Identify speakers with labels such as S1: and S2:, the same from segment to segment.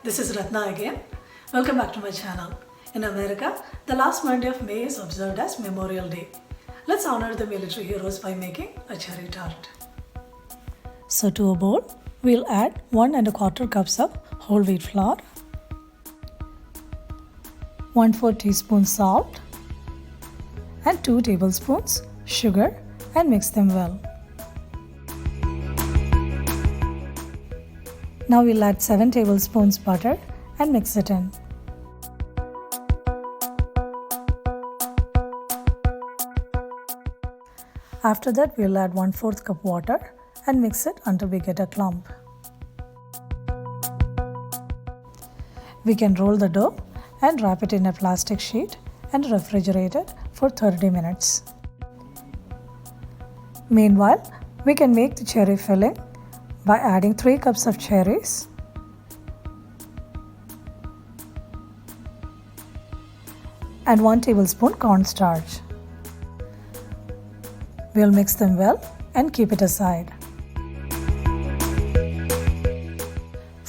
S1: this is Ratna again. Welcome back to my channel. In America, the last Monday of May is observed as Memorial Day. Let's honor the military heroes by making a cherry tart. So to a bowl, we'll add 1 1/4 cups of whole wheat flour, 1/4 teaspoon salt, and 2 tablespoons sugar and mix them well. Now we'll add 7 tablespoons butter and mix it in. After that, we'll add 1/4 cup water and mix it until we get a clump. We can roll the dough and wrap it in a plastic sheet and refrigerate it for 30 minutes. Meanwhile, we can make the cherry filling by adding 3 cups of cherries, and 1 tablespoon cornstarch. We'll mix them well and keep it aside.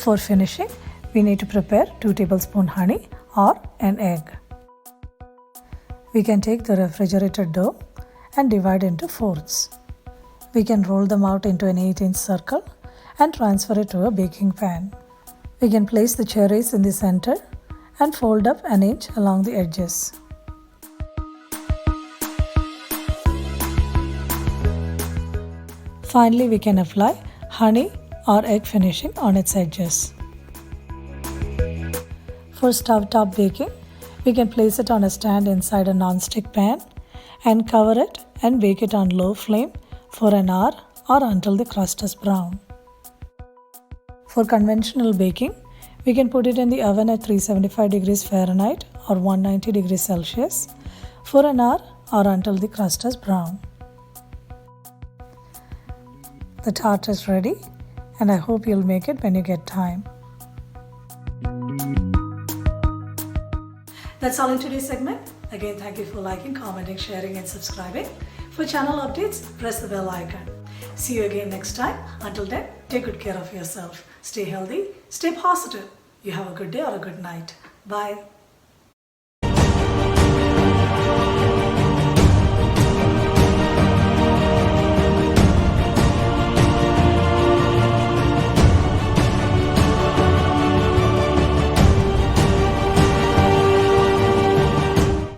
S1: For finishing, we need to prepare 2 tablespoons honey or an egg. We can take the refrigerated dough and divide into fourths. We can roll them out into an 8-inch circle and transfer it to a baking pan. We can place the cherries in the center and fold up an inch along the edges. Finally, we can apply honey or egg finishing on its edges. For stove-top baking, we can place it on a stand inside a non-stick pan and cover it and bake it on low flame for an hour or until the crust is brown. For conventional baking, we can put it in the oven at 375 degrees Fahrenheit or 190 degrees Celsius for an hour or until the crust is brown. The tart is ready, and I hope you'll make it when you get time. That's all in today's segment. Again, thank you for liking, commenting, sharing and subscribing. For channel updates, press the bell icon. See you again next time. Until then, take good care of yourself. Stay healthy, stay positive. You have a good day or a good night. Bye.